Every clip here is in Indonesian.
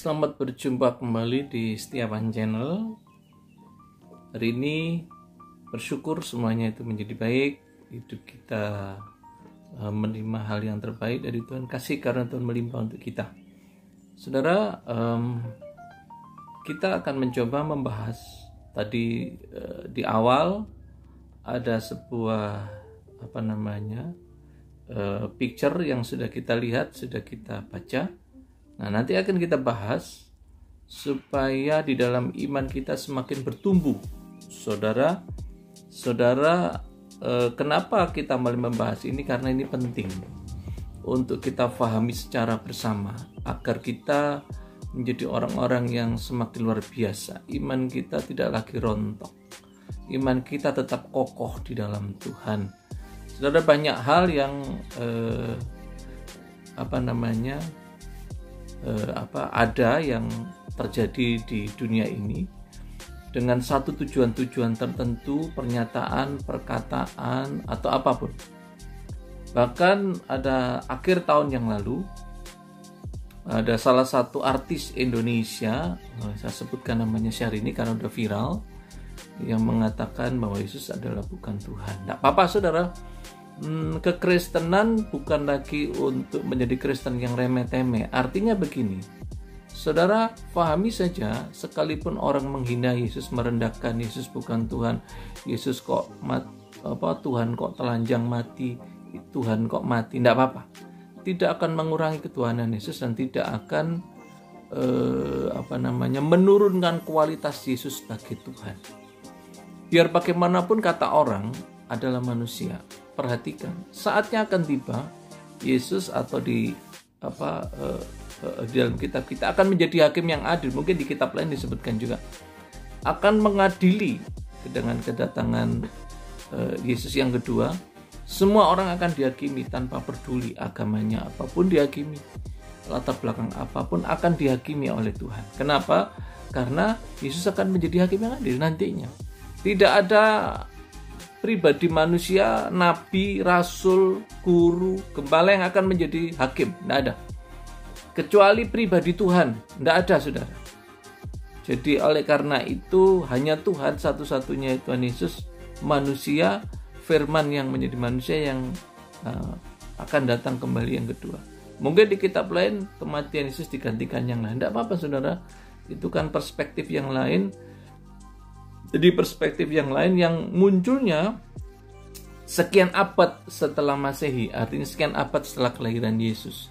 Selamat berjumpa kembali di Setiawan Channel. Hari ini bersyukur semuanya itu menjadi baik. Hidup kita menerima hal yang terbaik dari Tuhan. Kasih karena Tuhan melimpah untuk kita. Saudara, kita akan mencoba membahas tadi di awal ada sebuah picture yang sudah kita lihat, sudah kita baca. Nah, nanti akan kita bahas supaya di dalam iman kita semakin bertumbuh. Saudara, kenapa kita membahas ini? Karena ini penting untuk kita pahami secara bersama agar kita menjadi orang-orang yang semakin luar biasa. Iman kita tidak lagi rontok. Iman kita tetap kokoh di dalam Tuhan. Saudara, banyak hal yang ada yang terjadi di dunia ini dengan satu tujuan-tujuan tertentu, pernyataan, perkataan, atau apapun. Bahkan ada akhir tahun yang lalu ada salah satu artis Indonesia, saya sebutkan namanya Syahrini karena udah viral, yang mengatakan bahwa Yesus adalah bukan Tuhan. Tidak apa-apa saudara, kekristenan bukan lagi untuk menjadi Kristen yang remeh-temeh. Artinya begini, saudara, pahami saja, sekalipun orang menghina Yesus, merendahkan Yesus bukan Tuhan, Yesus kok Tuhan kok telanjang mati, Tuhan kok mati, tidak apa-apa. Tidak akan mengurangi ketuhanan Yesus dan tidak akan menurunkan kualitas Yesus sebagai Tuhan. Biar bagaimanapun kata orang adalah manusia. Perhatikan, saatnya akan tiba Yesus atau di dalam kitab kita akan menjadi hakim yang adil. Mungkin di kitab lain disebutkan juga akan mengadili dengan kedatangan Yesus yang kedua. Semua orang akan dihakimi tanpa peduli agamanya apapun, dihakimi latar belakang apapun akan dihakimi oleh Tuhan. Kenapa? Karena Yesus akan menjadi hakim yang adil nantinya. Tidak ada pribadi manusia, nabi, rasul, guru, gembala yang akan menjadi hakim. Tidak ada. Kecuali pribadi Tuhan. Tidak ada, saudara. Jadi oleh karena itu hanya Tuhan satu-satunya, Tuhan Yesus, manusia, firman yang menjadi manusia yang akan datang kembali yang kedua. Mungkin di kitab lain kematian Yesus digantikan yang lain. Tidak apa-apa, saudara. Itu kan perspektif yang lain. Jadi perspektif yang lain yang munculnya sekian abad setelah Masehi, artinya sekian abad setelah kelahiran Yesus.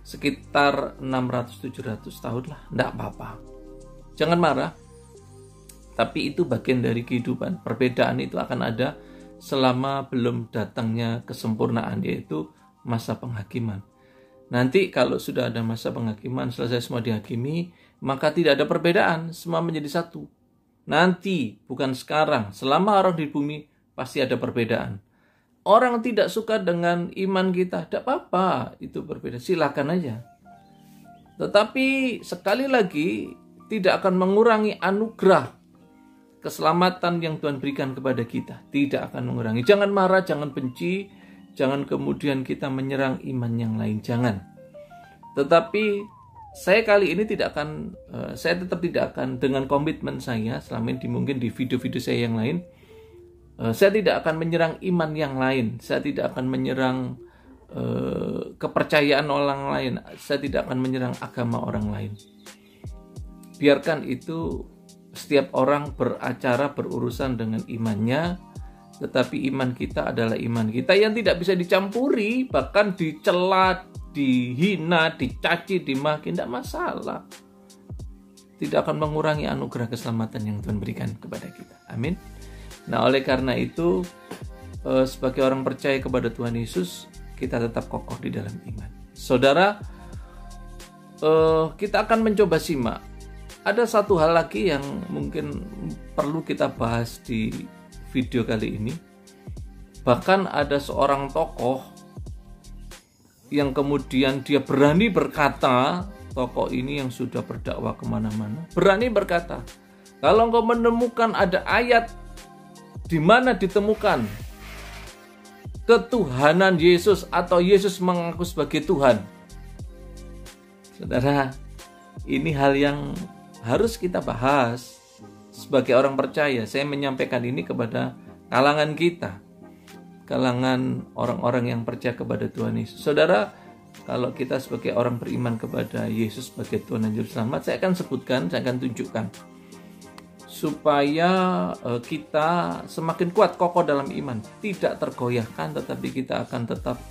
Sekitar 600-700 tahun lah, tidak apa-apa. Jangan marah, tapi itu bagian dari kehidupan. Perbedaan itu akan ada selama belum datangnya kesempurnaan, yaitu masa penghakiman. Nanti kalau sudah ada masa penghakiman, selesai semua dihakimi, maka tidak ada perbedaan, semua menjadi satu. Nanti, bukan sekarang, selama orang di bumi pasti ada perbedaan. Orang tidak suka dengan iman kita, tidak apa-apa, itu berbeda, silakan aja. Tetapi sekali lagi tidak akan mengurangi anugerah keselamatan yang Tuhan berikan kepada kita. Tidak akan mengurangi. Jangan marah, jangan benci, jangan kemudian kita menyerang iman yang lain, jangan. Tetapi saya kali ini saya tetap tidak akan dengan komitmen saya selama ini mungkin di video-video saya yang lain, saya tidak akan menyerang iman yang lain, saya tidak akan menyerang kepercayaan orang lain, saya tidak akan menyerang agama orang lain. Biarkan itu setiap orang berurusan dengan imannya, tetapi iman kita adalah iman kita yang tidak bisa dicampuri, bahkan dicela, dihina, dicaci, dimaki, tidak masalah. Tidak akan mengurangi anugerah keselamatan yang Tuhan berikan kepada kita. Amin. Nah, oleh karena itu, sebagai orang percaya kepada Tuhan Yesus, kita tetap kokoh di dalam iman. Saudara, kita akan mencoba simak. Ada satu hal lagi yang mungkin perlu kita bahas di video kali ini. Bahkan ada seorang tokoh yang kemudian dia berani berkata, tokoh ini yang sudah berdakwah kemana-mana, berani berkata, kalau engkau menemukan ada ayat di mana ditemukan ketuhanan Yesus atau Yesus mengaku sebagai Tuhan, saudara, Ini hal yang harus kita bahas sebagai orang percaya. Saya menyampaikan ini kepada kalangan kita, kalangan orang-orang yang percaya kepada Tuhan Yesus. Saudara, kalau kita sebagai orang beriman kepada Yesus sebagai Tuhan dan Juru Selamat, saya akan sebutkan, saya akan tunjukkan supaya kita semakin kuat, kokoh dalam iman, tidak tergoyahkan, tetapi kita akan tetap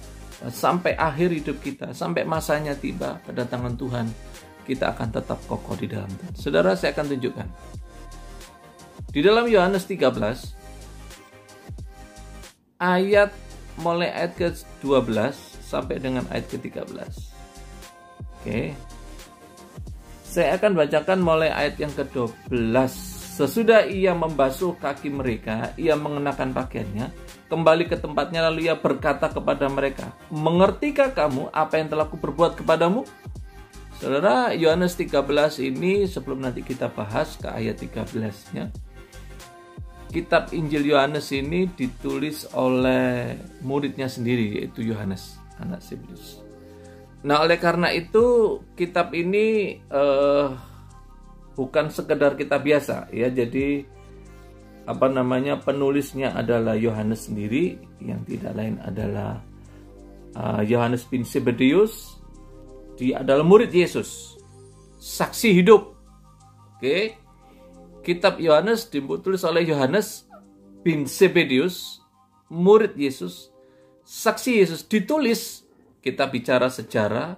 sampai akhir hidup kita, sampai masanya tiba kedatangan Tuhan, kita akan tetap kokoh di dalam Tuhan. Saudara, saya akan tunjukkan di dalam Yohanes 13 ayat mulai ayat ke-12 sampai dengan ayat ke-13. Oke. Saya akan bacakan mulai ayat yang ke-12. Sesudah ia membasuh kaki mereka, ia mengenakan pakaiannya, kembali ke tempatnya, lalu ia berkata kepada mereka, "Mengertikah kamu apa yang telah kuperbuat kepadamu?" Saudara, Yohanes 13 ini sebelum nanti kita bahas ke ayat 13-nya. Kitab Injil Yohanes ini ditulis oleh muridnya sendiri, yaitu Yohanes, anak Zebedius. Nah, oleh karena itu kitab ini bukan sekedar kitab biasa, ya. Jadi penulisnya adalah Yohanes sendiri, yang tidak lain adalah Yohanes bin Zebedius. Dia adalah murid Yesus, saksi hidup. Oke. Kitab Yohanes ditulis oleh Yohanes bin Zebedius, murid Yesus, saksi Yesus. Ditulis, kita bicara sejarah,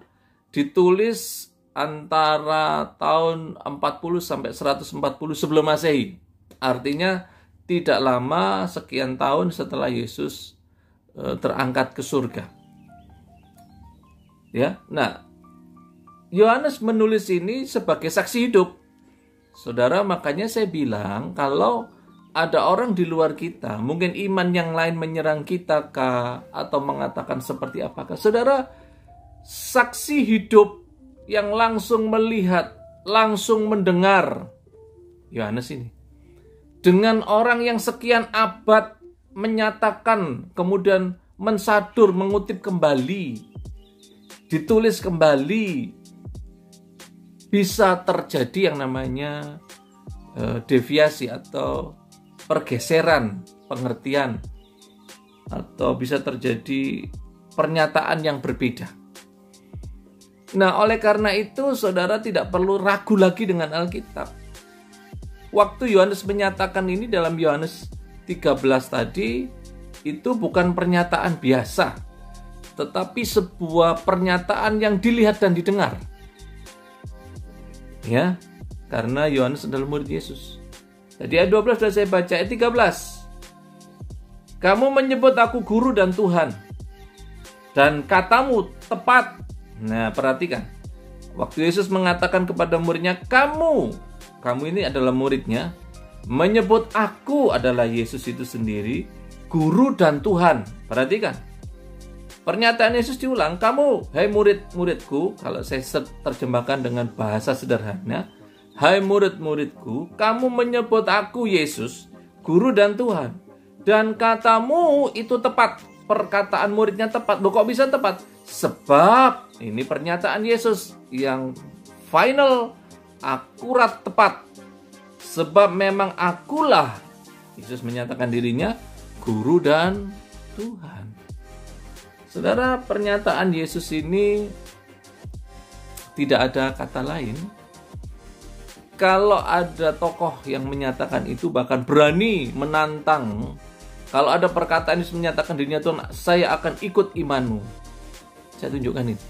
ditulis antara tahun 40 sampai 140 sebelum Masehi. Artinya tidak lama, sekian tahun setelah Yesus terangkat ke surga. Ya. Nah, Yohanes menulis ini sebagai saksi hidup. Saudara, makanya saya bilang kalau ada orang di luar kita, mungkin iman yang lain menyerang kita kah, atau mengatakan seperti apakah. Saudara, saksi hidup yang langsung melihat, langsung mendengar Yohanes ini, dengan orang yang sekian abad menyatakan, kemudian mensadur, mengutip kembali, ditulis kembali, bisa terjadi yang namanya deviasi atau pergeseran pengertian, atau bisa terjadi pernyataan yang berbeda. Nah, oleh karena itu saudara tidak perlu ragu lagi dengan Alkitab. Waktu Yohanes menyatakan ini dalam Yohanes 13 tadi, itu bukan pernyataan biasa, tetapi sebuah pernyataan yang dilihat dan didengar. Ya, karena Yohanes adalah murid Yesus. Tadi ayat 12 sudah saya baca, ayat 13. "Kamu menyebut aku guru dan Tuhan, dan katamu tepat." Nah, perhatikan. Waktu Yesus mengatakan kepada muridnya, kamu ini adalah muridnya, menyebut aku adalah Yesus itu sendiri, guru dan Tuhan. Perhatikan. Pernyataan Yesus diulang, kamu, hai murid-muridku, kalau saya terjemahkan dengan bahasa sederhana, hai murid-muridku, kamu menyebut aku Yesus, guru dan Tuhan. Dan katamu itu tepat. Perkataan muridnya tepat. Loh, kok bisa tepat? Sebab ini pernyataan Yesus yang final, akurat, tepat. Sebab memang akulah, Yesus menyatakan dirinya, guru dan Tuhan. Saudara, pernyataan Yesus ini tidak ada kata lain. Kalau ada tokoh yang menyatakan itu, bahkan berani menantang, kalau ada perkataan Yesus menyatakan dirinya Tuhan, saya akan ikut imanmu. Saya tunjukkan ini.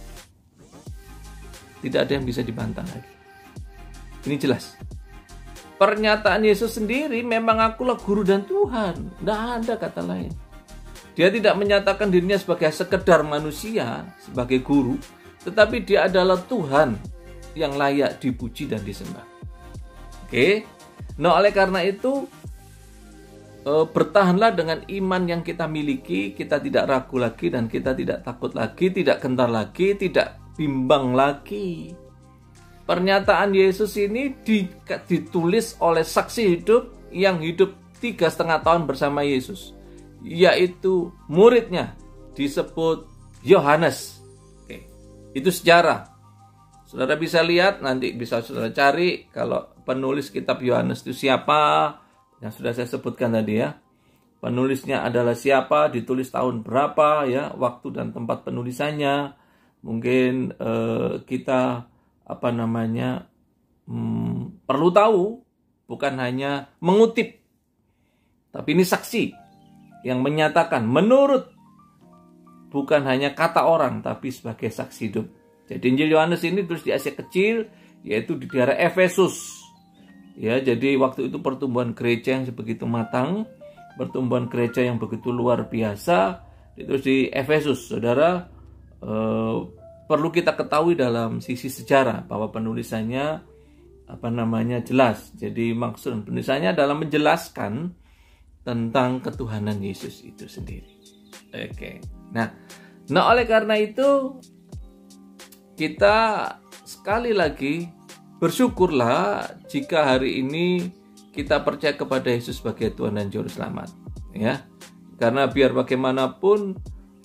Tidak ada yang bisa dibantah lagi. Ini jelas. Pernyataan Yesus sendiri, memang akulah guru dan Tuhan. Tidak ada kata lain. Dia tidak menyatakan dirinya sebagai sekedar manusia, sebagai guru, tetapi dia adalah Tuhan yang layak dipuji dan disembah. Oke. Nah, oleh karena itu, bertahanlah dengan iman yang kita miliki. Kita tidak ragu lagi dan kita tidak takut lagi, tidak gentar lagi, tidak bimbang lagi. Pernyataan Yesus ini ditulis oleh saksi hidup yang hidup 3,5 tahun bersama Yesus, yaitu muridnya, disebut Yohanes. Oke. Itu sejarah. Saudara bisa lihat, nanti bisa saudara cari kalau penulis kitab Yohanes itu siapa, yang sudah saya sebutkan tadi ya. Penulisnya adalah siapa, ditulis tahun berapa ya, waktu dan tempat penulisannya. Mungkin kita perlu tahu, bukan hanya mengutip, tapi ini saksi yang menyatakan menurut, bukan hanya kata orang, tapi sebagai saksi hidup. Jadi Injil Yohanes ini terus di Asia Kecil, yaitu di daerah Efesus. Ya, jadi waktu itu pertumbuhan gereja yang sebegitu matang, pertumbuhan gereja yang begitu luar biasa, itu di Efesus. Saudara, perlu kita ketahui dalam sisi sejarah bahwa penulisannya jelas. Jadi maksud penulisannya adalah menjelaskan tentang ketuhanan Yesus itu sendiri. Oke. Nah, oleh karena itu kita sekali lagi bersyukurlah jika hari ini kita percaya kepada Yesus sebagai Tuhan dan Juru Selamat, ya. Karena biar bagaimanapun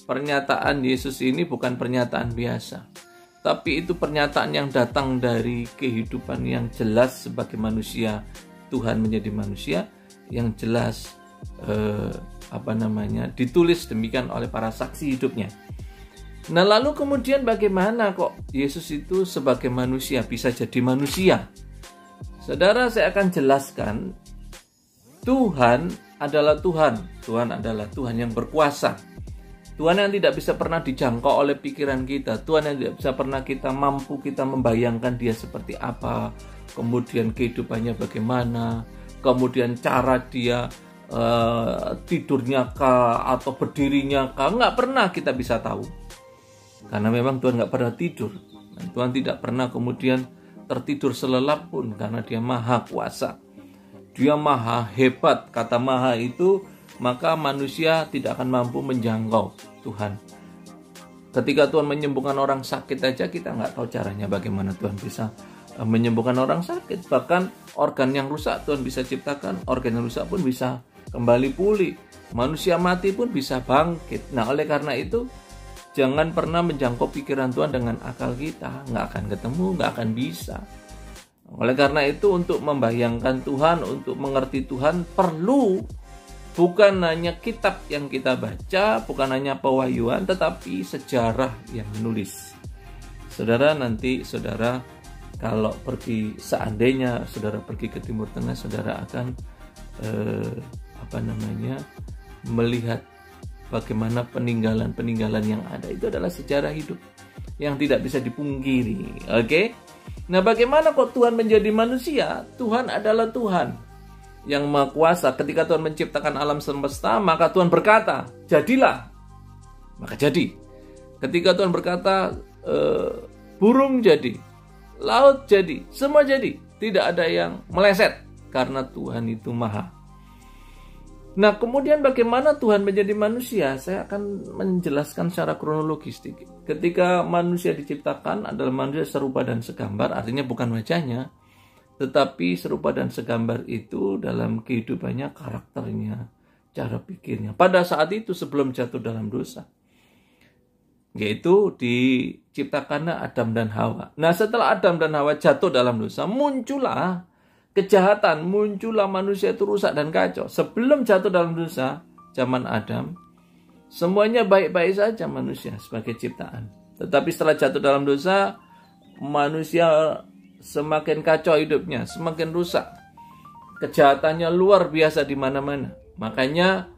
pernyataan Yesus ini bukan pernyataan biasa, tapi itu pernyataan yang datang dari kehidupan yang jelas sebagai manusia, Tuhan menjadi manusia yang jelas ditulis demikian oleh para saksi hidupnya. Nah, lalu kemudian bagaimana kok Yesus itu sebagai manusia bisa jadi manusia? Saudara, saya akan jelaskan. Tuhan adalah Tuhan. Tuhan adalah Tuhan yang berkuasa. Tuhan yang tidak bisa pernah dijangkau oleh pikiran kita. Tuhan yang tidak bisa pernah kita membayangkan dia seperti apa. Kemudian kehidupannya bagaimana. Kemudian cara dia tidurnya kah atau berdirinya kah. Nggak pernah kita bisa tahu. Karena memang Tuhan nggak pernah tidur. Dan Tuhan tidak pernah kemudian tertidur selelap pun, karena dia maha kuasa. Dia maha hebat. Kata maha itu, maka manusia tidak akan mampu menjangkau Tuhan. Ketika Tuhan menyembuhkan orang sakit aja, kita nggak tahu caranya bagaimana Tuhan bisa menyembuhkan orang sakit. Bahkan organ yang rusak Tuhan bisa ciptakan, organ yang rusak pun bisa kembali pulih. Manusia mati pun bisa bangkit. Nah, oleh karena itu, jangan pernah menjangkau pikiran Tuhan dengan akal kita. Nggak akan ketemu, nggak akan bisa. Oleh karena itu, untuk membayangkan Tuhan, untuk mengerti Tuhan, perlu bukan hanya kitab yang kita baca, bukan hanya pewahyuan, tetapi sejarah yang menulis. Saudara, nanti saudara kalau seandainya saudara pergi ke Timur Tengah, saudara akan melihat bagaimana peninggalan-peninggalan yang ada. Itu adalah sejarah hidup yang tidak bisa dipungkiri. Oke? Nah, bagaimana kok Tuhan menjadi manusia? Tuhan adalah Tuhan yang Maha Kuasa. Ketika Tuhan menciptakan alam semesta, maka Tuhan berkata, jadilah. Maka jadi. Ketika Tuhan berkata, burung jadi, laut jadi, semua jadi. Tidak ada yang meleset, karena Tuhan itu maha. Nah, kemudian bagaimana Tuhan menjadi manusia? Saya akan menjelaskan secara kronologis sedikit. Ketika manusia diciptakan adalah manusia serupa dan segambar, artinya bukan wajahnya, tetapi serupa dan segambar itu dalam kehidupannya, karakternya, cara pikirnya. Pada saat itu sebelum jatuh dalam dosa, yaitu diciptakannya Adam dan Hawa. Nah, setelah Adam dan Hawa jatuh dalam dosa, muncullah kejahatan, muncullah manusia itu rusak dan kacau. Sebelum jatuh dalam dosa, zaman Adam, semuanya baik-baik saja manusia sebagai ciptaan. Tetapi setelah jatuh dalam dosa, manusia semakin kacau hidupnya, semakin rusak. Kejahatannya luar biasa di mana-mana. Makanya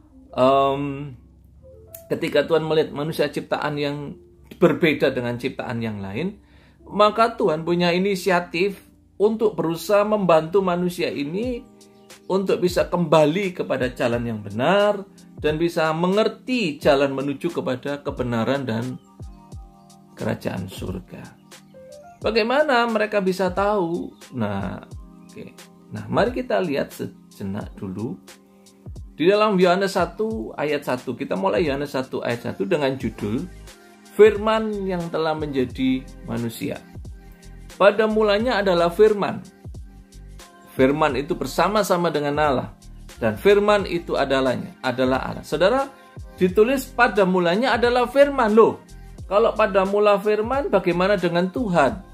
ketika Tuhan melihat manusia ciptaan yang berbeda dengan ciptaan yang lain, maka Tuhan punya inisiatif untuk berusaha membantu manusia ini untuk bisa kembali kepada jalan yang benar dan bisa mengerti jalan menuju kepada kebenaran dan kerajaan surga. Bagaimana mereka bisa tahu? Nah, mari kita lihat sejenak dulu. Di dalam Yohanes 1 ayat 1, kita mulai Yohanes 1 ayat 1 dengan judul Firman yang telah menjadi manusia. Pada mulanya adalah firman. Firman itu bersama-sama dengan Allah. Dan firman itu adalah Allah. Saudara, ditulis pada mulanya adalah firman. Loh, kalau pada mula firman, bagaimana dengan Tuhan?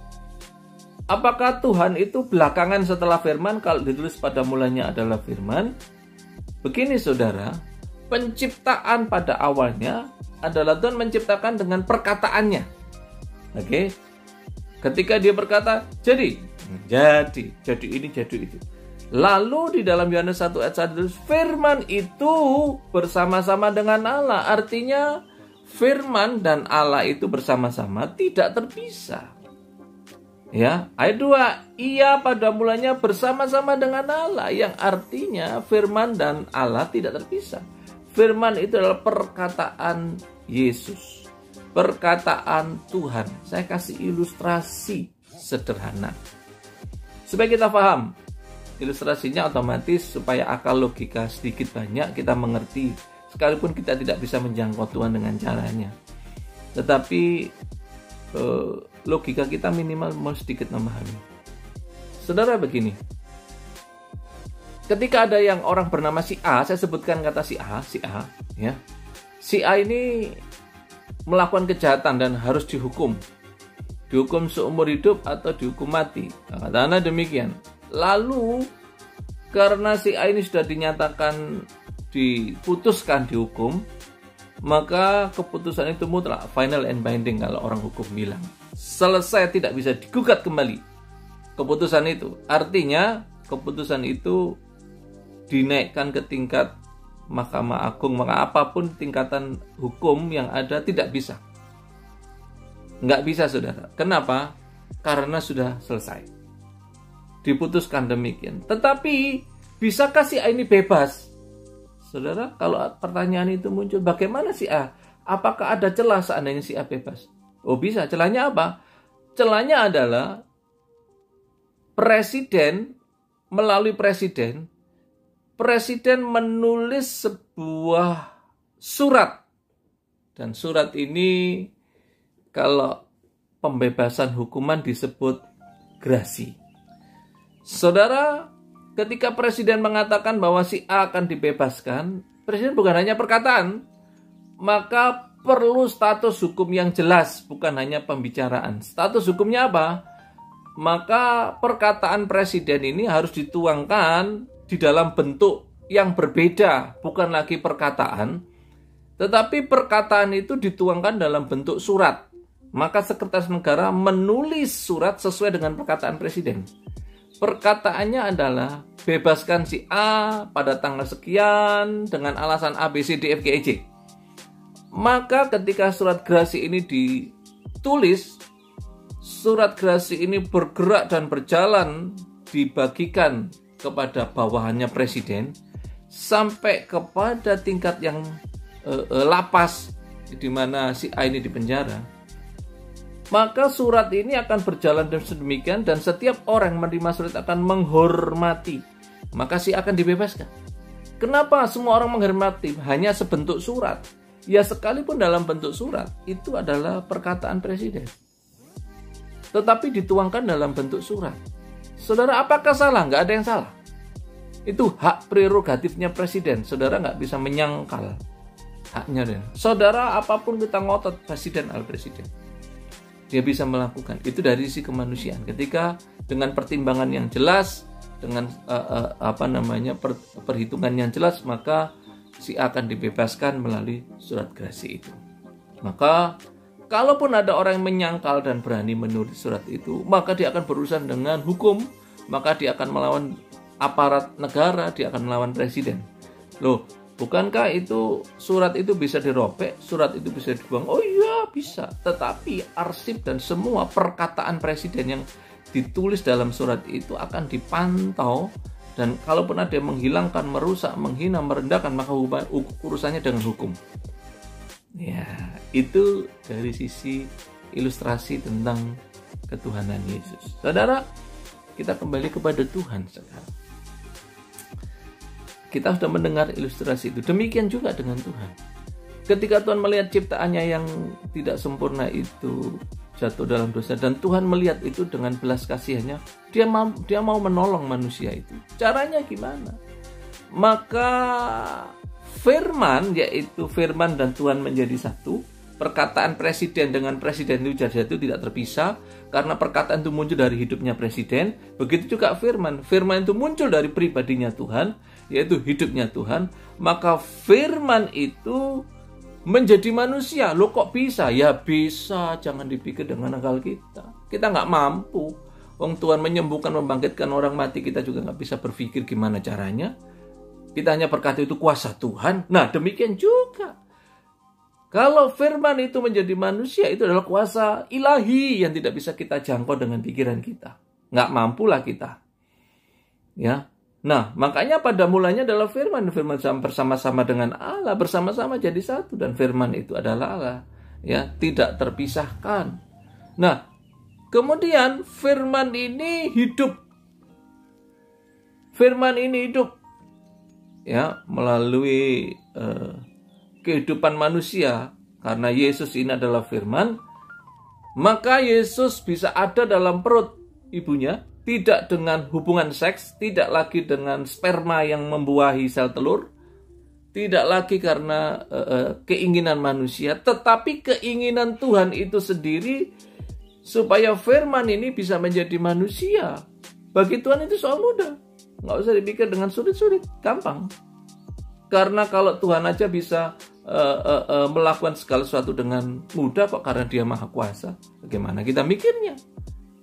Apakah Tuhan itu belakangan setelah firman? Kalau ditulis pada mulanya adalah firman. Begini saudara, penciptaan pada awalnya adalah Tuhan menciptakan dengan perkataannya. Oke. Ketika dia berkata, jadi ini, jadi itu. Lalu di dalam Yohanes 1 ayat 1, firman itu bersama-sama dengan Allah. Artinya firman dan Allah itu bersama-sama tidak terpisah. Ya, ayat 2, ia pada mulanya bersama-sama dengan Allah, yang artinya firman dan Allah tidak terpisah. Firman itu adalah perkataan Yesus, perkataan Tuhan. Saya kasih ilustrasi sederhana supaya kita paham. Ilustrasinya otomatis supaya akal logika sedikit banyak kita mengerti, sekalipun kita tidak bisa menjangkau Tuhan dengan caranya. Tetapi logika kita minimal mau sedikit memahami. Saudara, begini. Ketika ada yang orang bernama si A, saya sebutkan kata si A, ya. Si A ini melakukan kejahatan dan harus dihukum. Dihukum seumur hidup atau dihukum mati. Kata-kata demikian. Lalu karena si A ini sudah dinyatakan diputuskan dihukum, maka keputusan itu mutlak, final and binding kalau orang hukum bilang. Selesai, tidak bisa digugat kembali keputusan itu. Artinya keputusan itu dinaikkan ke tingkat Mahkamah Agung, maka apapun tingkatan hukum yang ada tidak bisa. Nggak bisa saudara. Kenapa? Karena sudah selesai. Diputuskan demikian. Tetapi bisakah si A ini bebas? Saudara, kalau pertanyaan itu muncul, bagaimana si A? Apakah ada celah seandainya si A bebas? Oh bisa, celahnya apa? Celahnya adalah presiden, melalui presiden menulis sebuah surat. Dan surat ini kalau pembebasan hukuman disebut grasi. Saudara, ketika presiden mengatakan bahwa si A akan dibebaskan, presiden bukan hanya perkataan, maka perlu status hukum yang jelas, bukan hanya pembicaraan. Status hukumnya apa? Maka perkataan presiden ini harus dituangkan di dalam bentuk yang berbeda, bukan lagi perkataan, tetapi perkataan itu dituangkan dalam bentuk surat. Maka sekretaris negara menulis surat sesuai dengan perkataan presiden. Perkataannya adalah bebaskan si A pada tanggal sekian dengan alasan A, B, C, D, F, G, E, J. Maka ketika surat grasi ini ditulis, surat grasi ini bergerak dan berjalan, dibagikan kepada bawahannya presiden sampai kepada tingkat yang lapas di mana si A ini dipenjara. Maka surat ini akan berjalan sedemikian dan setiap orang menerima surat akan menghormati. Maka si A akan dibebaskan. Kenapa semua orang menghormati? Hanya sebentuk surat. Ya sekalipun dalam bentuk surat, itu adalah perkataan presiden. Tetapi dituangkan dalam bentuk surat. Saudara, apakah salah? Nggak ada yang salah. Itu hak prerogatifnya presiden. Saudara nggak bisa menyangkal haknya. Saudara, apapun kita ngotot presiden al presiden, dia bisa melakukan itu dari sisi kemanusiaan. Ketika dengan pertimbangan yang jelas, dengan perhitungan yang jelas, maka si A akan dibebaskan melalui surat grasi itu. Maka kalaupun ada orang yang menyangkal dan berani menulis surat itu, maka dia akan berurusan dengan hukum, maka dia akan melawan aparat negara, dia akan melawan presiden. Loh, bukankah itu surat itu bisa dirobek, surat itu bisa dibuang? Oh iya, bisa. Tetapi arsip dan semua perkataan presiden yang ditulis dalam surat itu akan dipantau. Dan kalaupun ada yang menghilangkan, merusak, menghina, merendahkan, maka urusannya dengan hukum. Ya, itu dari sisi ilustrasi tentang ketuhanan Yesus. Saudara, kita kembali kepada Tuhan sekarang. Kita sudah mendengar ilustrasi itu. Demikian juga dengan Tuhan. Ketika Tuhan melihat ciptaannya yang tidak sempurna itu jatuh dalam dosa, dan Tuhan melihat itu dengan belas kasihannya, dia mau menolong manusia itu. Caranya gimana? Maka firman, yaitu firman dan Tuhan menjadi satu, perkataan presiden dengan presiden itu tidak terpisah, karena perkataan itu muncul dari hidupnya presiden. Begitu juga firman itu muncul dari pribadinya Tuhan, yaitu hidupnya Tuhan. Maka firman itu menjadi manusia. Loh kok bisa? Ya bisa, jangan dipikir dengan akal kita. Kita nggak mampu. Wong Tuhan menyembuhkan, membangkitkan orang mati, kita juga nggak bisa berpikir gimana caranya. Kita hanya berkata itu kuasa Tuhan. Nah, demikian juga kalau firman itu menjadi manusia, itu adalah kuasa ilahi yang tidak bisa kita jangkau dengan pikiran kita. Nggak mampulah kita. Ya. Nah, makanya pada mulanya adalah firman bersama-sama dengan Allah, bersama-sama jadi satu, dan firman itu adalah Allah. Ya, tidak terpisahkan. Nah, kemudian firman ini hidup. Firman ini hidup. Ya, melalui kehidupan manusia, karena Yesus ini adalah firman, maka Yesus bisa ada dalam perut ibunya, tidak dengan hubungan seks, tidak lagi dengan sperma yang membuahi sel telur, tidak lagi karena keinginan manusia, tetapi keinginan Tuhan itu sendiri supaya firman ini bisa menjadi manusia. Bagi Tuhan itu soal mudah, nggak usah dipikir dengan sulit-sulit, gampang. Karena kalau Tuhan aja bisa melakukan segala sesuatu dengan mudah kok, karena Dia Maha Kuasa. Bagaimana kita mikirnya?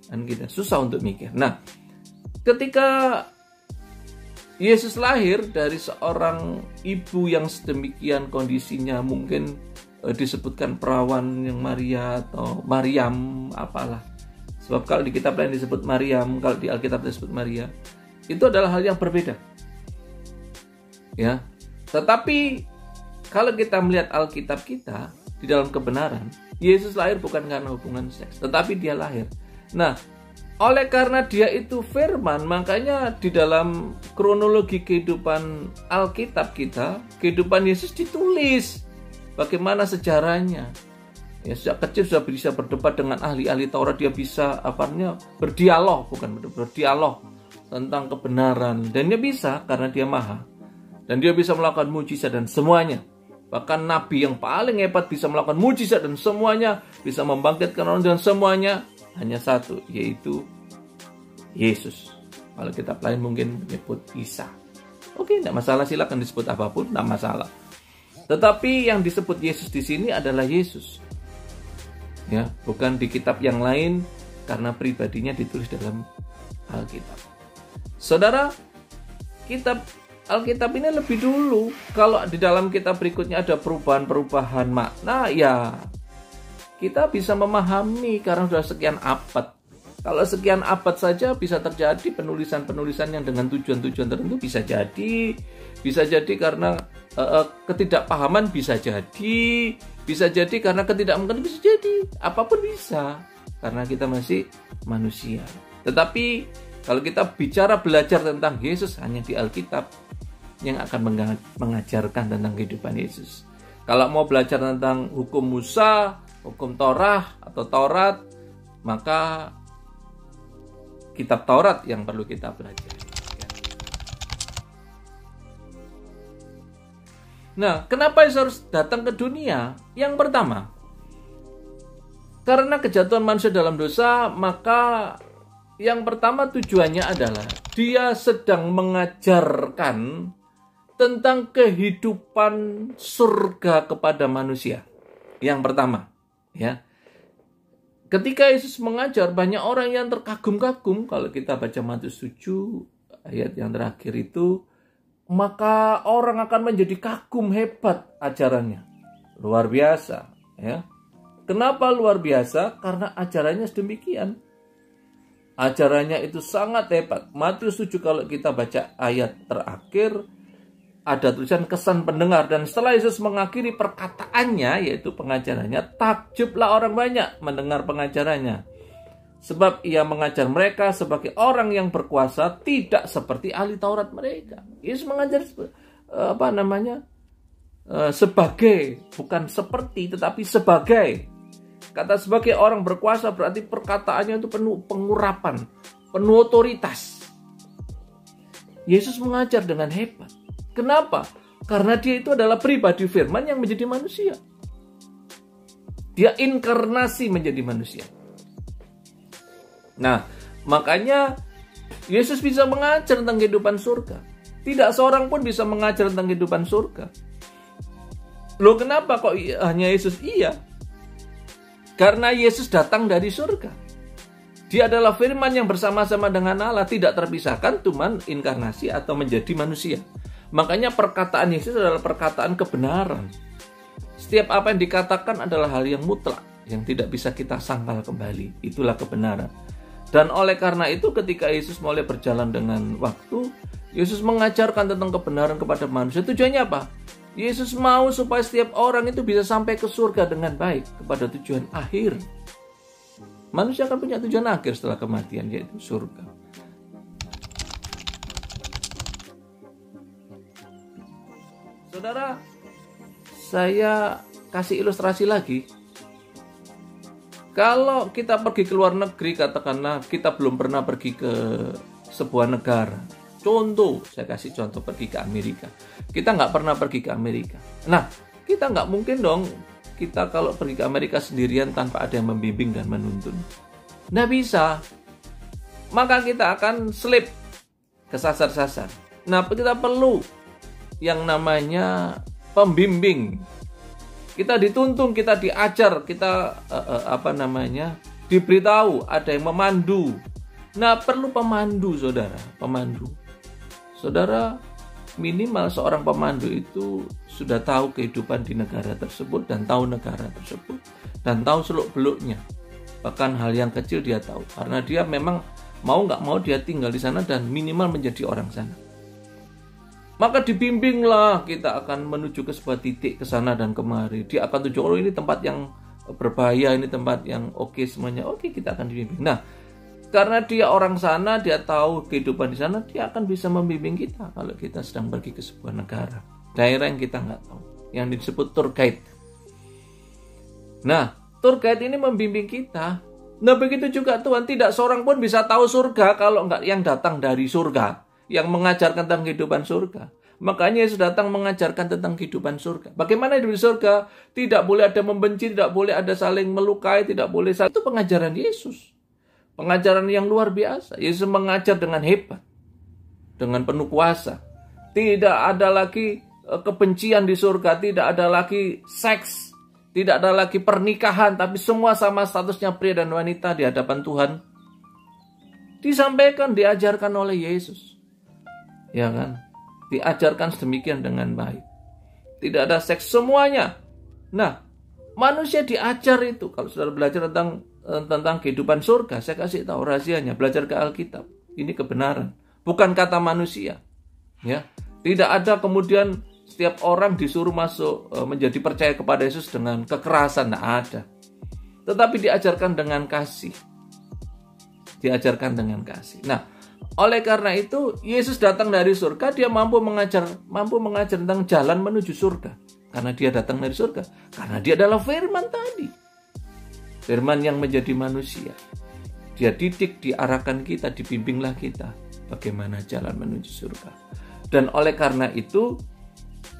Dan kita susah untuk mikir. Nah, ketika Yesus lahir dari seorang ibu yang sedemikian kondisinya, mungkin disebutkan perawan yang Maria atau Maryam apalah. Sebab kalau di kitab lain disebut Maryam, kalau di Alkitab disebut Maria, itu adalah hal yang berbeda. Ya. Tetapi kalau kita melihat Alkitab kita di dalam kebenaran, Yesus lahir bukan karena hubungan seks, tetapi Dia lahir. Nah, oleh karena Dia itu firman, makanya di dalam kronologi kehidupan Alkitab kita, kehidupan Yesus ditulis. Bagaimana sejarahnya? Ya, sejak kecil sudah bisa berdebat dengan ahli-ahli Taurat, dia bisa berdialog tentang kebenaran, dan dia bisa karena Dia maha. Dan Dia bisa melakukan mujizat dan semuanya. Bahkan nabi yang paling hebat bisa melakukan mujizat dan semuanya, bisa membangkitkan orang, dan semuanya hanya satu, yaitu Yesus. Kalau kitab lain mungkin menyebut Isa. Oke, tidak masalah, silakan disebut apapun, tidak masalah. Tetapi yang disebut Yesus di sini adalah Yesus. Ya, bukan di kitab yang lain, karena pribadinya ditulis dalam Alkitab. Saudara, kitab Alkitab ini lebih dulu. Kalau di dalam kitab berikutnya ada perubahan-perubahan makna, ya kita bisa memahami karena sudah sekian abad. Kalau sekian abad saja bisa terjadi penulisan-penulisan yang dengan tujuan-tujuan tertentu, bisa jadi karena ketidakpahaman, bisa jadi karena ketidakmungkinan, bisa jadi apapun bisa, karena kita masih manusia. Tetapi kalau kita bicara belajar tentang Yesus, hanya di Alkitab yang akan mengajarkan tentang kehidupan Yesus. Kalau mau belajar tentang hukum Musa, hukum Torah atau Taurat, maka kitab Taurat yang perlu kita pelajari. Nah, kenapa Yesus harus datang ke dunia? Yang pertama, karena kejatuhan manusia dalam dosa, maka yang pertama tujuannya adalah Dia sedang mengajarkan tentang kehidupan surga kepada manusia. Yang pertama, ya. Ketika Yesus mengajar, banyak orang yang terkagum-kagum. Kalau kita baca Matius 7 ayat yang terakhir itu, maka orang akan menjadi kagum, hebat ajarannya. Luar biasa, ya. Kenapa luar biasa? Karena ajarannya sedemikian. Ajarannya itu sangat hebat. Matius 7 kalau kita baca ayat terakhir, ada tulisan kesan pendengar. Dan setelah Yesus mengakhiri perkataannya, yaitu pengajarannya, takjublah orang banyak mendengar pengajarannya. Sebab Ia mengajar mereka sebagai orang yang berkuasa, tidak seperti ahli Taurat mereka. Yesus mengajar sebagai, bukan seperti, tetapi sebagai. Kata sebagai orang berkuasa berarti perkataannya itu penuh pengurapan, penuh otoritas. Yesus mengajar dengan hebat. Kenapa? Karena Dia itu adalah pribadi firman yang menjadi manusia. Dia inkarnasi menjadi manusia. Nah, makanya Yesus bisa mengajar tentang kehidupan surga. Tidak seorang pun bisa mengajar tentang kehidupan surga. Loh, kenapa kok hanya Yesus? Iya, karena Yesus datang dari surga. Dia adalah firman yang bersama-sama dengan Allah, tidak terpisahkan, cuman inkarnasi atau menjadi manusia. Makanya perkataan Yesus adalah perkataan kebenaran. Setiap apa yang dikatakan adalah hal yang mutlak, yang tidak bisa kita sangkal kembali. Itulah kebenaran. Dan oleh karena itu ketika Yesus mulai berjalan dengan waktu, Yesus mengajarkan tentang kebenaran kepada manusia. Tujuannya apa? Yesus mau supaya setiap orang itu bisa sampai ke surga dengan baik, kepada tujuan akhir. Manusia akan punya tujuan akhir setelah kematian, yaitu surga. Saudara, saya kasih ilustrasi lagi. Kalau kita pergi ke luar negeri, katakanlah kita belum pernah pergi ke sebuah negara. Contoh, saya kasih contoh pergi ke Amerika. Kita nggak pernah pergi ke Amerika. Nah, kita nggak mungkin dong kita kalau pergi ke Amerika sendirian tanpa ada yang membimbing dan menuntun. Nggak bisa. Maka kita akan slip, kesasar-sasar. Nah, kita perlu yang namanya pembimbing. Kita dituntun, kita diajar, kita diberitahu, ada yang memandu. Nah, perlu pemandu, saudara, pemandu. Saudara, minimal seorang pemandu itu sudah tahu kehidupan di negara tersebut dan tahu negara tersebut dan tahu seluk-beluknya. Bahkan hal yang kecil dia tahu, karena dia memang mau nggak mau dia tinggal di sana dan minimal menjadi orang sana. Maka dibimbinglah, kita akan menuju ke sebuah titik ke sana dan kemari. Dia akan tunjuk, oh ini tempat yang berbahaya, ini tempat yang oke semuanya. Oke, kita akan dibimbing. Nah, karena dia orang sana, dia tahu kehidupan di sana, dia akan bisa membimbing kita kalau kita sedang pergi ke sebuah negara, daerah yang kita nggak tahu, yang disebut tour guide. Nah, tour guide ini membimbing kita. Nah, begitu juga Tuhan, tidak seorang pun bisa tahu surga kalau nggak yang datang dari surga, yang mengajarkan tentang kehidupan surga. Makanya Yesus datang mengajarkan tentang kehidupan surga. Bagaimana hidup di surga? Tidak boleh ada membenci, tidak boleh ada saling melukai, tidak boleh itu pengajaran Yesus. Pengajaran yang luar biasa. Yesus mengajar dengan hebat, dengan penuh kuasa. Tidak ada lagi kebencian di surga, tidak ada lagi seks, tidak ada lagi pernikahan, tapi semua sama statusnya pria dan wanita di hadapan Tuhan. Disampaikan, diajarkan oleh Yesus. Ya kan? Diajarkan sedemikian dengan baik. Tidak ada seks semuanya. Nah, manusia diajar itu. Kalau saudara belajar tentang kehidupan surga, saya kasih tahu rahasianya. Belajar ke Alkitab. Ini kebenaran. Bukan kata manusia. Ya, tidak ada kemudian setiap orang disuruh masuk menjadi percaya kepada Yesus dengan kekerasan. Tidak ada. Tetapi diajarkan dengan kasih. Diajarkan dengan kasih. Nah, oleh karena itu, Yesus datang dari surga, dia mampu mengajar tentang jalan menuju surga. Karena dia datang dari surga. Karena dia adalah firman tadi. Firman yang menjadi manusia. Dia didik, diarahkan kita, dibimbinglah kita. Bagaimana jalan menuju surga. Dan oleh karena itu,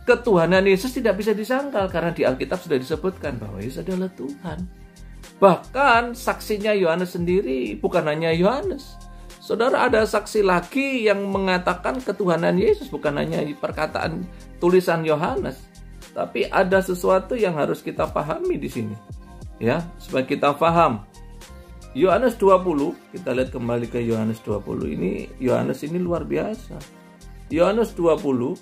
ketuhanan Yesus tidak bisa disangkal. Karena di Alkitab sudah disebutkan bahwa Yesus adalah Tuhan. Bahkan saksinya Yohanes sendiri, bukan hanya Yohanes. Saudara, ada saksi lagi yang mengatakan ketuhanan Yesus, bukan hanya perkataan tulisan Yohanes, tapi ada sesuatu yang harus kita pahami di sini. Ya, supaya kita paham. Yohanes 20, kita lihat kembali ke Yohanes 20. Yohanes ini luar biasa. Yohanes 20,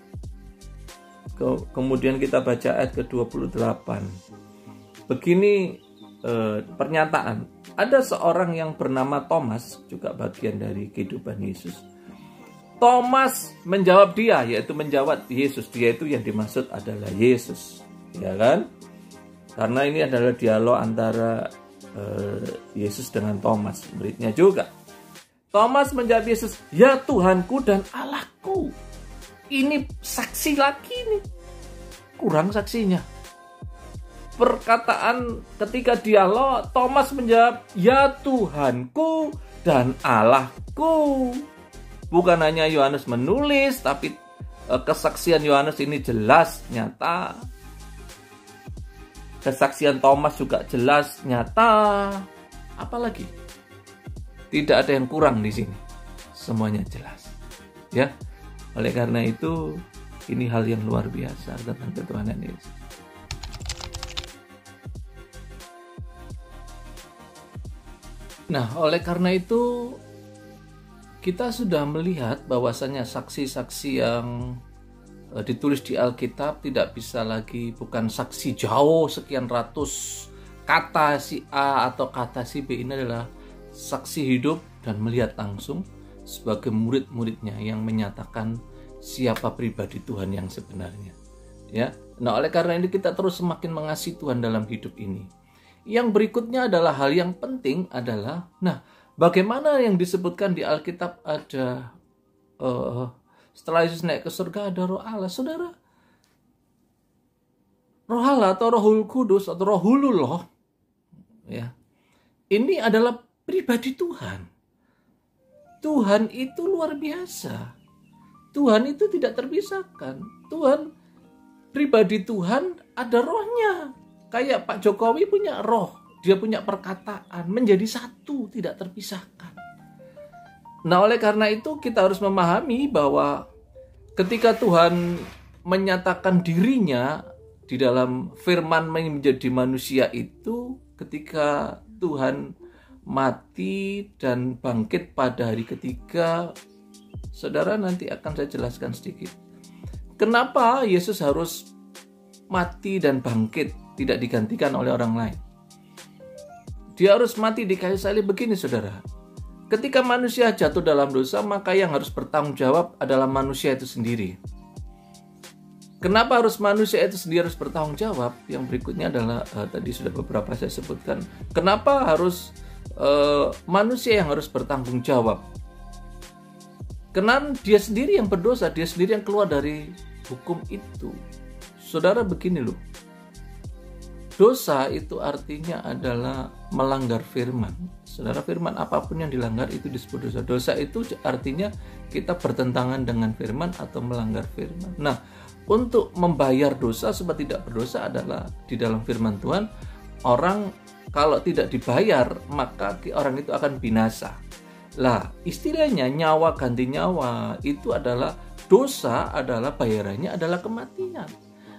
kemudian kita baca ayat ke-28. Begini pernyataan. Ada seorang yang bernama Thomas, juga bagian dari kehidupan Yesus. Thomas menjawab dia, yaitu menjawab Yesus. Dia itu yang dimaksud adalah Yesus, ya kan? Karena ini adalah dialog antara Yesus dengan Thomas, muridnya juga. Thomas menjawab Yesus, ya Tuhanku dan Allahku. Ini saksi lagi nih, kurang saksinya. Perkataan ketika dialog, Thomas menjawab, ya Tuhanku dan Allahku. Bukan hanya Yohanes menulis, tapi kesaksian Yohanes ini jelas, nyata. Kesaksian Thomas juga jelas, nyata. Apalagi? Tidak ada yang kurang di sini. Semuanya jelas. Ya. Oleh karena itu, ini hal yang luar biasa tentang ketuhanan Yesus. Nah, oleh karena itu kita sudah melihat bahwasannya saksi-saksi yang ditulis di Alkitab tidak bisa lagi bukan saksi jauh sekian ratus kata si A atau kata si B. Ini adalah saksi hidup dan melihat langsung sebagai murid-muridnya yang menyatakan siapa pribadi Tuhan yang sebenarnya. Ya, nah oleh karena ini kita terus semakin mengasihi Tuhan dalam hidup ini. Yang berikutnya adalah hal yang penting adalah, nah bagaimana yang disebutkan di Alkitab ada setelah Yesus naik ke surga ada Roh Allah. Saudara, Roh Allah atau Rohul Kudus atau Rohulullah, ya, ini adalah pribadi Tuhan. Tuhan itu luar biasa. Tuhan itu tidak terpisahkan. Tuhan, pribadi Tuhan ada rohnya. Kayak Pak Jokowi punya roh, dia punya perkataan, menjadi satu, tidak terpisahkan. Nah, oleh karena itu kita harus memahami bahwa ketika Tuhan menyatakan dirinya di dalam firman menjadi manusia itu, ketika Tuhan mati dan bangkit pada hari ketiga, saudara, nanti akan saya jelaskan sedikit. Kenapa Yesus harus mati dan bangkit, tidak digantikan oleh orang lain? Dia harus mati di kayu salib begini, saudara. Ketika manusia jatuh dalam dosa, maka yang harus bertanggung jawab adalah manusia itu sendiri. Kenapa harus manusia itu sendiri harus bertanggung jawab? Yang berikutnya adalah tadi sudah beberapa saya sebutkan. Kenapa harus manusia yang harus bertanggung jawab? Karena dia sendiri yang berdosa, dia sendiri yang keluar dari hukum itu. Saudara, begini loh. Dosa itu artinya adalah melanggar firman. Saudara, firman apapun yang dilanggar itu disebut dosa. Dosa itu artinya kita bertentangan dengan firman atau melanggar firman. Nah, untuk membayar dosa sebab tidak berdosa adalah di dalam firman Tuhan, orang kalau tidak dibayar maka orang itu akan binasa. Lah, istilahnya nyawa ganti nyawa itu adalah dosa, adalah bayarannya adalah kematian.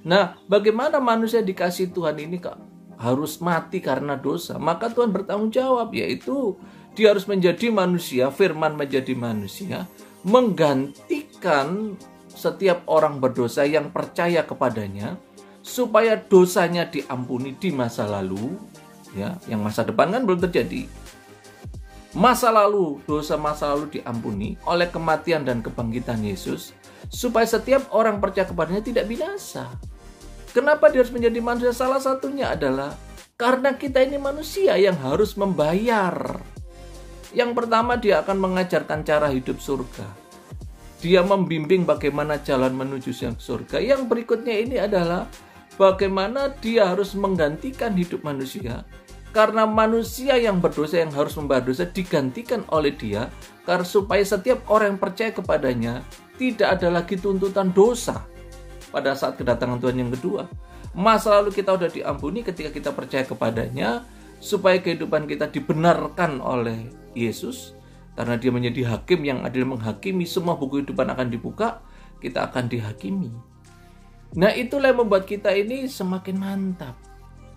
Nah, bagaimana manusia dikasih Tuhan ini kok harus mati karena dosa? Maka Tuhan bertanggung jawab, yaitu dia harus menjadi manusia, firman menjadi manusia, menggantikan setiap orang berdosa yang percaya kepadanya, supaya dosanya diampuni di masa lalu, ya, yang masa depan kan belum terjadi. Masa lalu, dosa masa lalu diampuni oleh kematian dan kebangkitan Yesus, supaya setiap orang percaya kepadanya tidak binasa. Kenapa dia harus menjadi manusia? Salah satunya adalah karena kita ini manusia yang harus membayar. Yang pertama, dia akan mengajarkan cara hidup surga. Dia membimbing bagaimana jalan menuju surga. Yang berikutnya ini adalah bagaimana dia harus menggantikan hidup manusia. Karena manusia yang berdosa yang harus membayar dosa digantikan oleh dia, karena supaya setiap orang yang percaya kepadanya tidak ada lagi tuntutan dosa pada saat kedatangan Tuhan yang kedua. Masa lalu kita sudah diampuni ketika kita percaya kepadanya, supaya kehidupan kita dibenarkan oleh Yesus, karena dia menjadi hakim yang adil menghakimi, semua buku kehidupan akan dibuka, kita akan dihakimi. Nah, itulah yang membuat kita ini semakin mantap.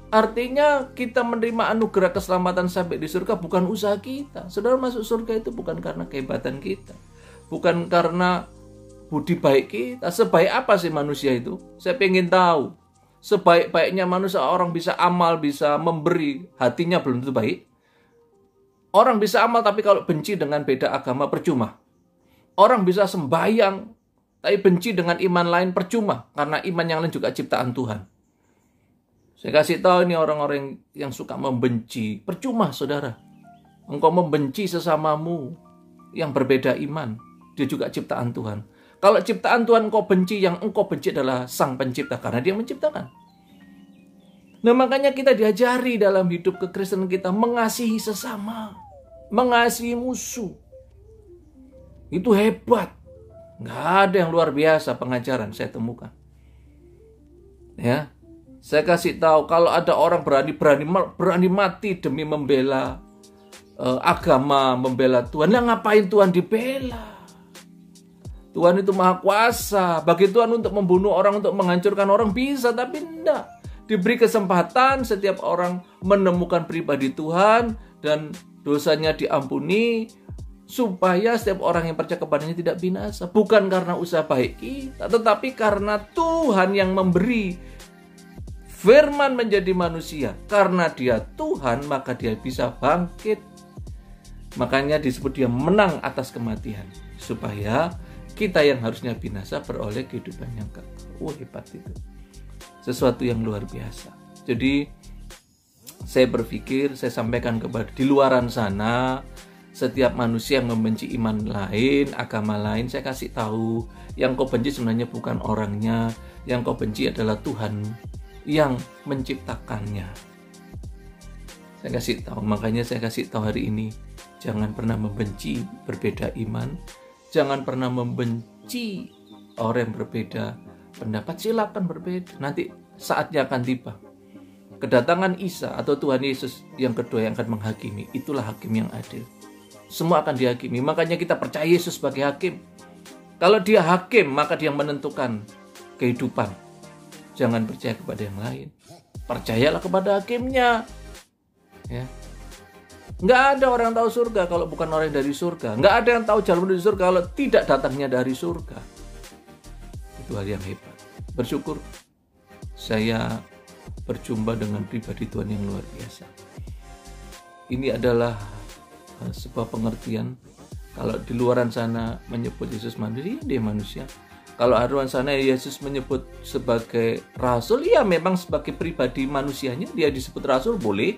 Artinya kita menerima anugerah keselamatan sampai di surga bukan usaha kita. Saudara, masuk surga itu bukan karena kehebatan kita, bukan karena budi baik kita. Sebaik apa sih manusia itu? Saya pengen tahu. Sebaik-baiknya manusia, orang bisa amal, bisa memberi, hatinya belum tentu baik. Orang bisa amal tapi kalau benci dengan beda agama percuma. Orang bisa sembahyang tapi benci dengan iman lain percuma, karena iman yang lain juga ciptaan Tuhan. Saya kasih tahu ini orang-orang yang suka membenci, percuma saudara. Engkau membenci sesamamu yang berbeda iman, dia juga ciptaan Tuhan. Kalau ciptaan Tuhan engkau benci, yang engkau benci adalah Sang Pencipta, karena dia menciptakan. Nah, makanya kita diajari dalam hidup kekristenan kita mengasihi sesama, mengasihi musuh. Itu hebat. Nggak ada yang luar biasa pengajaran saya temukan. Ya, Saya kasih tahu, kalau ada orang berani mati demi membela agama, membela Tuhan, lah ngapain Tuhan dibela? Tuhan itu maha kuasa. Bagi Tuhan untuk membunuh orang, untuk menghancurkan orang bisa, tapi enggak. Diberi kesempatan setiap orang menemukan pribadi Tuhan dan dosanya diampuni, supaya setiap orang yang percaya kepadanya tidak binasa. Bukan karena usaha baik kita, tetapi karena Tuhan yang memberi firman menjadi manusia. Karena dia Tuhan, maka dia bisa bangkit. Makanya disebut dia menang atas kematian, supaya kita yang harusnya binasa beroleh kehidupan yang kekal. Hebat itu. Sesuatu yang luar biasa. Jadi saya berpikir, saya sampaikan kepada di luaran sana, setiap manusia yang membenci iman lain, agama lain, saya kasih tahu, yang kau benci sebenarnya bukan orangnya, yang kau benci adalah Tuhan yang menciptakannya. Saya kasih tahu, makanya saya kasih tahu hari ini, jangan pernah membenci berbeda iman, jangan pernah membenci orang yang berbeda pendapat, silakan berbeda. Nanti saatnya akan tiba. Kedatangan Isa atau Tuhan Yesus yang kedua yang akan menghakimi. Itulah hakim yang adil. Semua akan dihakimi. Makanya kita percaya Yesus sebagai hakim. Kalau dia hakim, maka dia menentukan kehidupan. Jangan percaya kepada yang lain. Percayalah kepada hakimnya. Ya. Nggak ada orang tahu surga kalau bukan orang dari surga. Nggak ada yang tahu jalan menuju surga kalau tidak datangnya dari surga. Itu hal yang hebat. Bersyukur saya berjumpa dengan pribadi Tuhan yang luar biasa. Ini adalah sebuah pengertian. Kalau di luaran sana menyebut Yesus manusia, dia manusia. Kalau di luaran sana Yesus menyebut sebagai rasul, ya memang sebagai pribadi manusianya dia disebut rasul, boleh.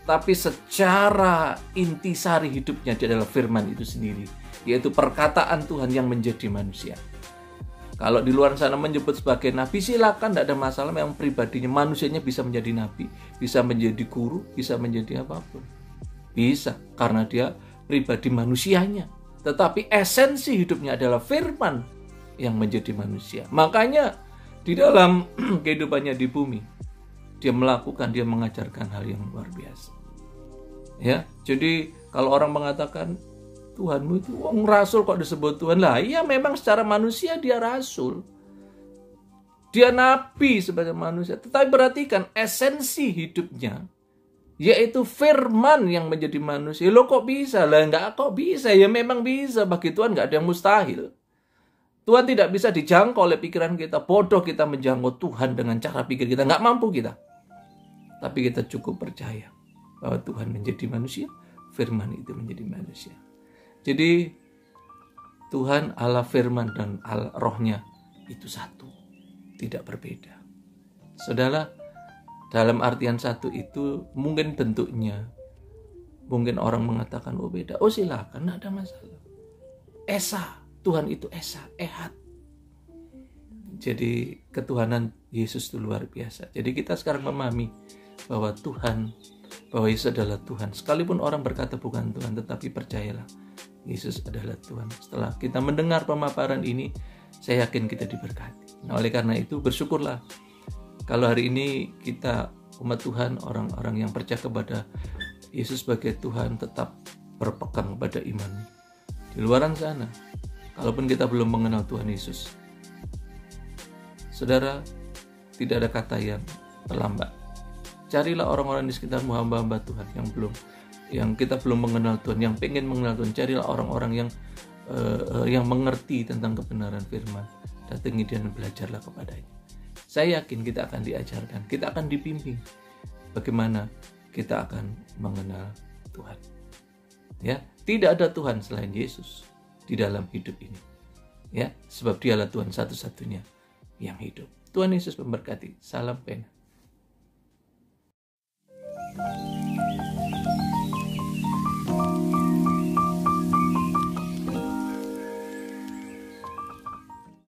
Tapi secara intisari hidupnya dia adalah firman itu sendiri, yaitu perkataan Tuhan yang menjadi manusia. Kalau di luar sana menyebut sebagai nabi, silakan, tidak ada masalah. Memang pribadinya, manusianya bisa menjadi nabi, bisa menjadi guru, bisa menjadi apapun. Bisa, karena dia pribadi manusianya. Tetapi esensi hidupnya adalah firman yang menjadi manusia. Makanya di dalam kehidupannya di bumi, dia melakukan, dia mengajarkan hal yang luar biasa. Ya, jadi kalau orang mengatakan, Tuhanmu itu rasul kok disebut Tuhan. Lah iya, memang secara manusia dia rasul. Dia nabi sebagai manusia. Tetapi perhatikan esensi hidupnya, yaitu firman yang menjadi manusia. Loh kok bisa? Lah enggak kok bisa. Ya memang bisa. Bagi Tuhan enggak ada yang mustahil. Tuhan tidak bisa dijangkau oleh pikiran kita. Bodoh kita menjangkau Tuhan dengan cara pikir kita. Enggak mampu kita. Tapi kita cukup percaya bahwa Tuhan menjadi manusia. Firman itu menjadi manusia. Jadi Tuhan Allah firman dan Allah rohnya itu satu, tidak berbeda. Saudara, dalam artian satu itu mungkin bentuknya, mungkin orang mengatakan beda. Silakan, tidak ada masalah. Esa, Tuhan itu Esa, Ehad. Jadi ketuhanan Yesus itu luar biasa. Jadi kita sekarang memahami bahwa bahwa Yesus adalah Tuhan. Sekalipun orang berkata bukan Tuhan, tetapi percayalah, Yesus adalah Tuhan. Setelah kita mendengar pemaparan ini, saya yakin kita diberkati. Nah, oleh karena itu bersyukurlah kalau hari ini kita umat Tuhan, orang-orang yang percaya kepada Yesus sebagai Tuhan, tetap berpegang pada iman. Di luaran sana, kalaupun kita belum mengenal Tuhan Yesus, saudara, tidak ada kata yang terlambat. Carilah orang-orang di sekitarmu, hamba-hamba Tuhan yang kita belum mengenal Tuhan, yang pengen mengenal Tuhan. Carilah orang-orang yang mengerti tentang kebenaran firman. Datangi dia dan belajarlah kepadanya. Saya yakin kita akan diajarkan, kita akan dibimbing bagaimana kita akan mengenal Tuhan. Ya, tidak ada Tuhan selain Yesus di dalam hidup ini. Ya, sebab Dialah Tuhan satu-satunya yang hidup. Tuhan Yesus memberkati. Salam pena.